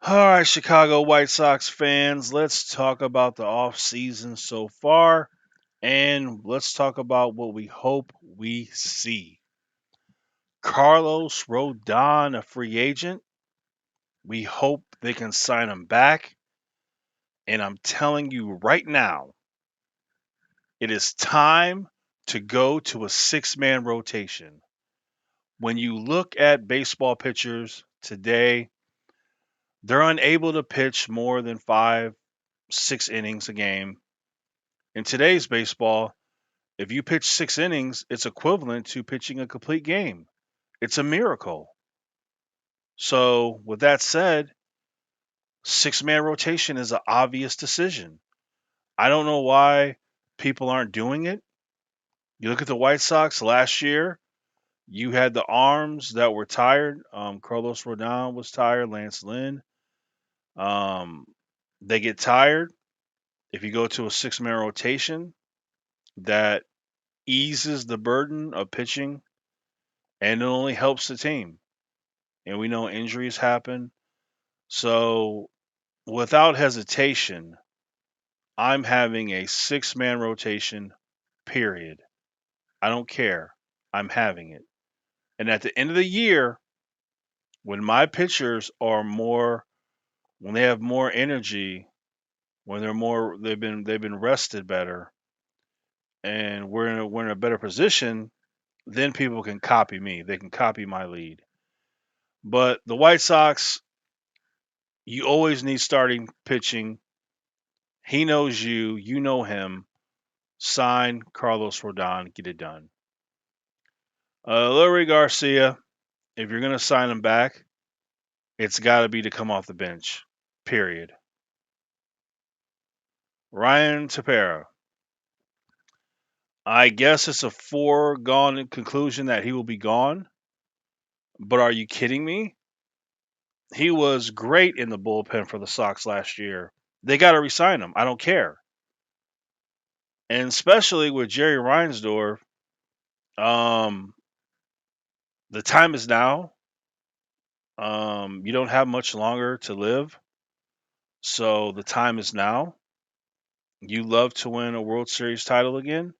All right, Chicago White Sox fans, let's talk about the offseason so far and let's talk about what we hope we see. Carlos Rodon, a free agent. We hope they can sign him back. And I'm telling you right now, it is time to go to a six-man rotation. When you look at baseball pitchers today, they're unable to pitch more than 5, 6 innings a game. In today's baseball, if you pitch 6 innings, it's equivalent to pitching a complete game. It's a miracle. So, with that said, six-man rotation is an obvious decision. I don't know why people aren't doing it. You look at the White Sox last year, you had the arms that were tired. Carlos Rodon was tired, Lance Lynn. Um, they get tired. If you go to a six-man rotation, that eases the burden of pitching and it only helps the team. And we know injuries happen. So, without hesitation, I'm having a six-man rotation, period. I don't care. I'm having it. And at the end of the year, when my pitchers are more, when they have more energy, when they've been rested better, and we're in a better position, then people can copy me. They can copy my lead. But the White Sox, you always need starting pitching. He knows you. You know him. Sign Carlos Rodon. Get it done. Leury Garcia, if you're going to sign him back, it's got to be to come off the bench. Period. Ryan Tepera. I guess it's a foregone conclusion that he will be gone. But are you kidding me? He was great in the bullpen for the Sox last year. They got to resign him. I don't care. And especially with Jerry Reinsdorf, um, the time is now. You don't have much longer to live. So the time is now. You love to win a World Series title again.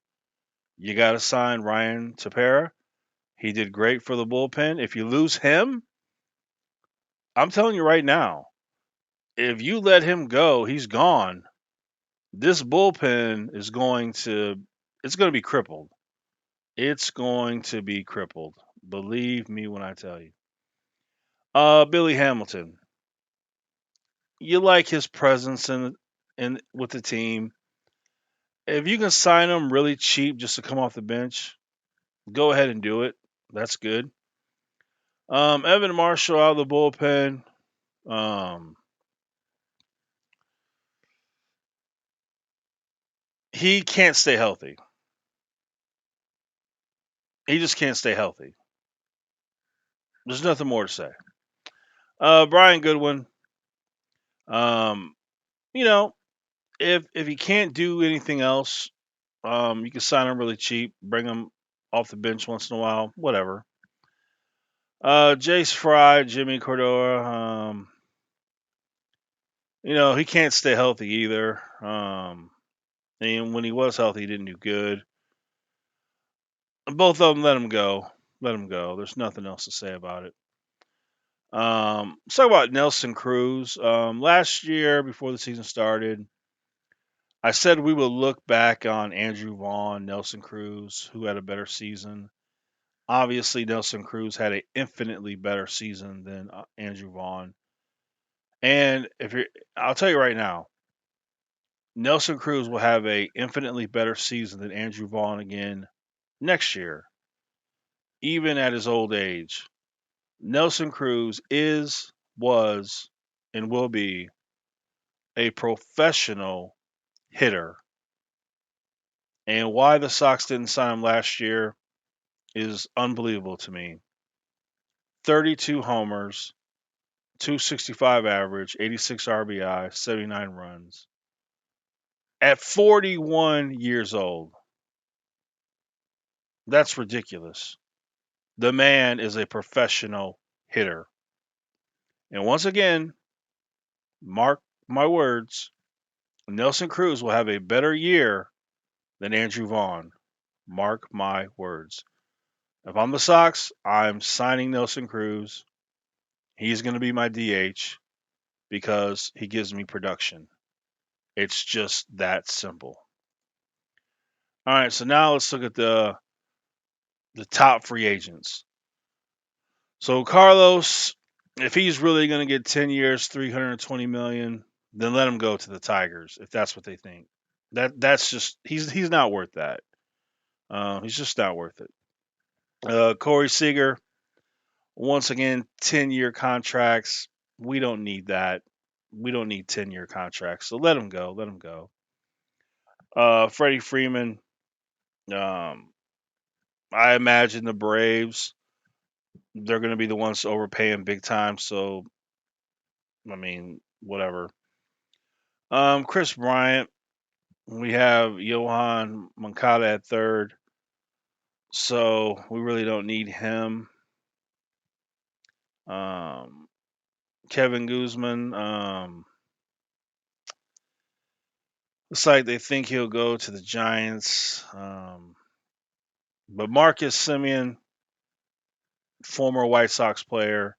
You got to sign Ryan Tepera. He did great for the bullpen. If you lose him, I'm telling you right now, if you let him go, he's gone. This bullpen is going to it's going to be crippled. It's going to be crippled. Believe me when I tell you. Billy Hamilton. You like his presence in with the team. If you can sign him really cheap just to come off the bench, go ahead and do it. That's good. Evan Marshall out of the bullpen. Um, he can't stay healthy. He just can't stay healthy. There's nothing more to say. Brian Goodwin. Um, you know, if he can't do anything else, you can sign him really cheap, bring him off the bench once in a while, whatever. Jace Fry, Jimmy Cordova. He can't stay healthy either. And when he was healthy, he didn't do good. Both of them, let him go. Let him go. There's nothing else to say about it. Let's talk about Nelson Cruz. Last year, before the season started, I said we would look back on Andrew Vaughn, Nelson Cruz, who had a better season. Obviously, Nelson Cruz had an infinitely better season than Andrew Vaughn. And I'll tell you right now, Nelson Cruz will have a infinitely better season than Andrew Vaughn again next year, even at his old age. Nelson Cruz was, and will be a professional hitter. And why the Sox didn't sign him last year is unbelievable to me. 32 homers, 265 average, 86 RBI, 79 runs. At 41 years old. That's ridiculous. The man is a professional hitter. And once again, Mark my words. Nelson Cruz will have a better year than Andrew Vaughn. Mark my words. If I'm the Sox, I'm signing Nelson Cruz. He's going to be my DH because he gives me production. It's just that simple. All right, so now let's look at the top free agents. So Carlos, if he's really going to get 10 years, 320 million, then let him go to the Tigers if that's what they think. That's just he's not worth that. He's just not worth it. Corey Seager, once again, 10-year contracts. We don't need that. We don't need 10-year contracts. So let him go. Let him go. Freddie Freeman. Um, I imagine the Braves. They're going to be the ones to overpay him big time. So I mean, whatever. Chris Bryant. We have Johan Moncada at third. So we really don't need him. Um, Kevin Guzman. Looks like they think he'll go to the Giants. But Marcus Simeon, former White Sox player,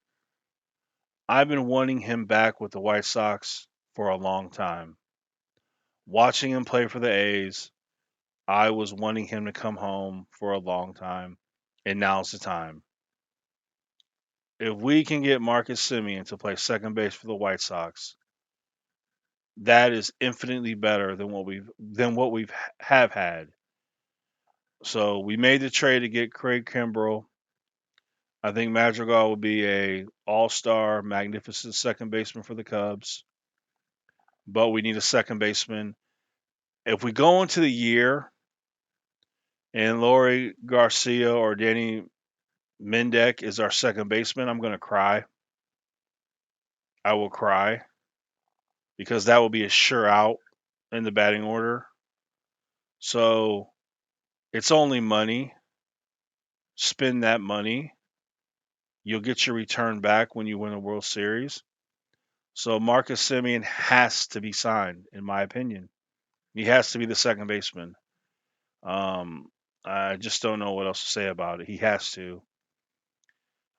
I've been wanting him back with the White Sox for a long time. Watching him play for the A's, I was wanting him to come home for a long time, and now's the time. If we can get Marcus Simeon to play second base for the White Sox, that is infinitely better than what we've have had. So we made the trade to get Craig Kimbrell. I think Madrigal will be a all-star, magnificent second baseman for the Cubs, but we need a second baseman. If we go into the year and Laurie Garcia or Danny Mendick is our second baseman, I'm going to cry. I will cry because that will be a sure out in the batting order. So it's only money. Spend that money. You'll get your return back when you win a World Series. So Marcus Simeon has to be signed, in my opinion. He has to be the second baseman. Um, I just don't know what else to say about it. He has to.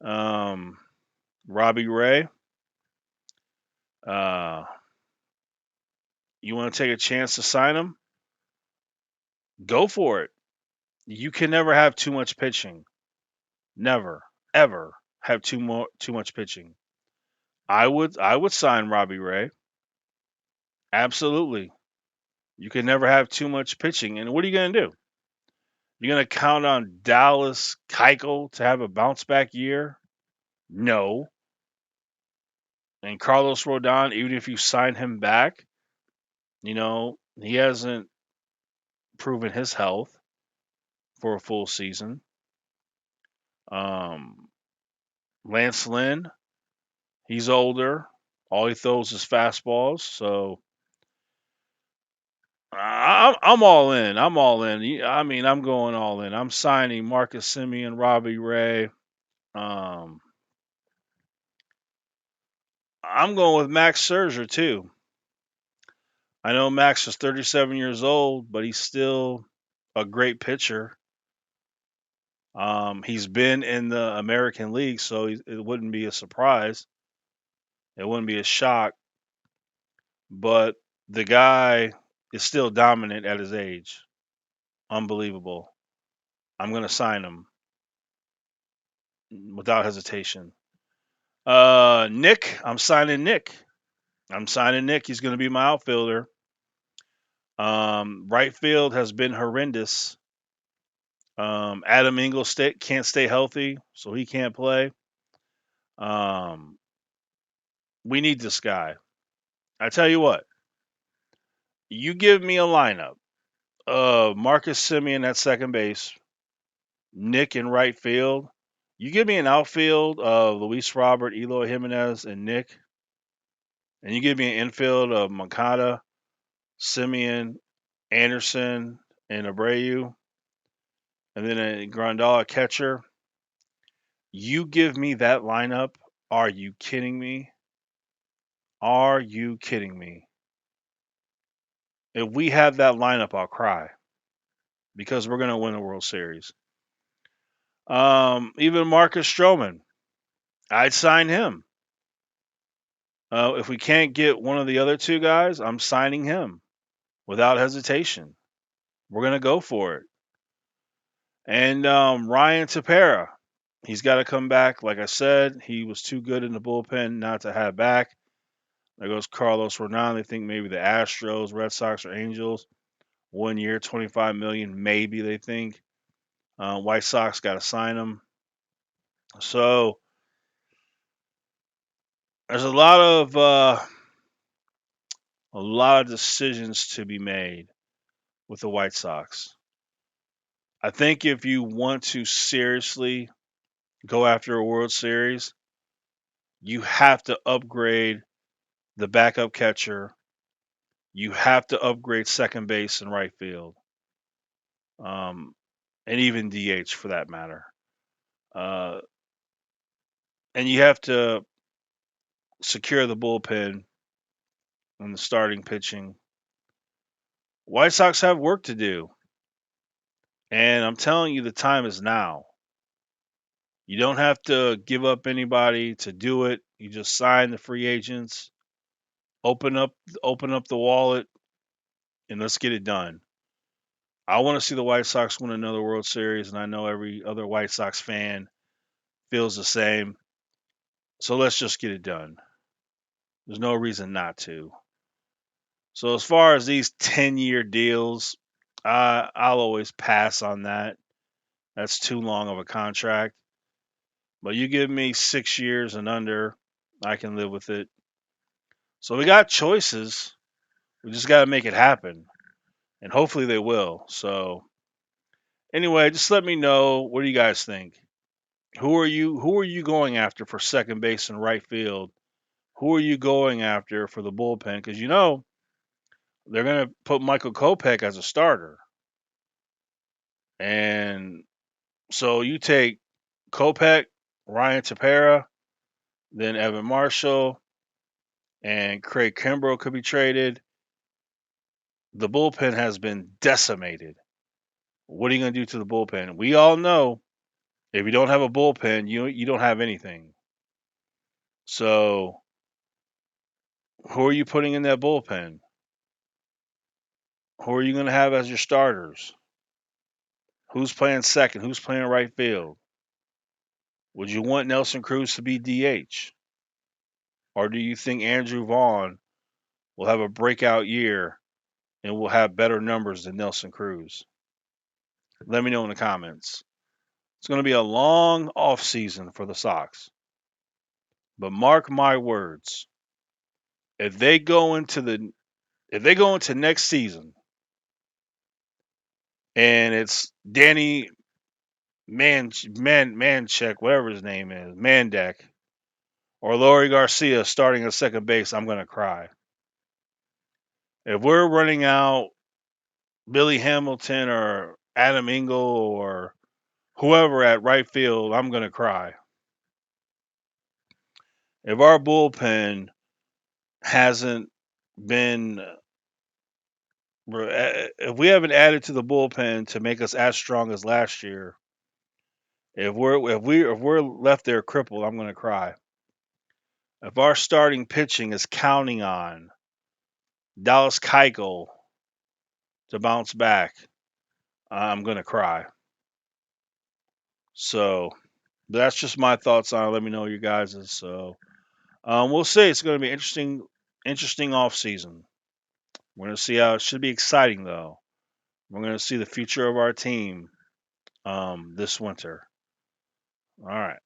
Um, Robbie Ray, uh, you want to take a chance to sign him? Go for it. You can never have too much pitching. Never, ever have too much pitching. I would sign Robbie Ray. Absolutely. You can never have too much pitching. And what are you gonna do? You're gonna count on Dallas Keuchel to have a bounce back year? No. And Carlos Rodon, even if you sign him back, he hasn't proven his health for a full season. Um, Lance Lynn, he's older. All he throws is fastballs. So I'm all in. I'm all in. I mean, I'm going all in. I'm signing Marcus Simeon, Robbie Ray. Um, I'm going with Max Scherzer too. I know Max is 37 years old, but he's still a great pitcher. He's been in the American League, so it wouldn't be a surprise. It wouldn't be a shock. But the guy is still dominant at his age. Unbelievable. I'm going to sign him without hesitation. Nick, I'm signing Nick. I'm signing Nick. He's going to be my outfielder. Right field has been horrendous. Adam Engel can't stay healthy, so he can't play. Um, we need this guy. I tell you what, you give me a lineup of Marcus Simeon at second base, Nick in right field. You give me an outfield of Luis Robert, Eloy Jimenez, and Nick, and you give me an infield of Moncada, Simeon, Anderson, and Abreu, and then a Grandal catcher. You give me that lineup. Are you kidding me? Are you kidding me? If we have that lineup, I'll cry because we're going to win the World Series. Even Marcus Stroman, I'd sign him. If we can't get one of the other two guys, I'm signing him without hesitation. We're going to go for it. And Ryan Tepera, he's got to come back. Like I said, he was too good in the bullpen not to have back. There goes Carlos Rodon. They think maybe the Astros, Red Sox, or Angels. 1 year, 25 million, maybe they think. White Sox got to sign him. So there's a lot of decisions to be made with the White Sox. I think if you want to seriously go after a World Series, you have to upgrade the backup catcher. You have to upgrade second base and right field, um, and even DH for that matter. Uh, and you have to secure the bullpen and the starting pitching. White Sox have work to do, and I'm telling you, the time is now. You don't have to give up anybody to do it. You just sign the free agents, open up, open up the wallet, and let's get it done. I want to see the White Sox win another World Series, and I know every other White Sox fan feels the same. So let's just get it done. There's no reason not to. So as far as these 10-year deals, I'll always pass on that. That's too long of a contract. But you give me 6 years and under, I can live with it. So we got choices. We just got to make it happen, and hopefully they will. So anyway, just let me know, what do you guys think? Who are you going after for second base and right field? Who are you going after for the bullpen? Because they're gonna put Michael Kopech as a starter, and so you take Kopech, Ryan Tepera, then Evan Marshall, and Craig Kimbrell could be traded. The bullpen has been decimated. What are you gonna do to the bullpen? We all know if you don't have a bullpen, you don't have anything. So who are you putting in that bullpen? Who are you going to have as your starters? Who's playing second? Who's playing right field? Would you want Nelson Cruz to be DH? Or do you think Andrew Vaughn will have a breakout year and will have better numbers than Nelson Cruz? Let me know in the comments. It's going to be a long off season for the Sox. But mark my words, if they go into next season and it's Danny Mancheck, whatever his name is, Mandek, or Laurie Garcia starting at second base, I'm going to cry. If we're running out Billy Hamilton or Adam Engel or whoever at right field, I'm going to cry. If our bullpen hasn't been, if we haven't added to the bullpen to make us as strong as last year, if we're left there crippled, I'm going to cry. If our starting pitching is counting on Dallas Keuchel to bounce back, I'm going to cry. So that's just my thoughts on it. Let me know your guys's. So we'll see. It's going to be interesting off season. We're going to see how it should be exciting though. We're going to see the future of our team this winter. All right.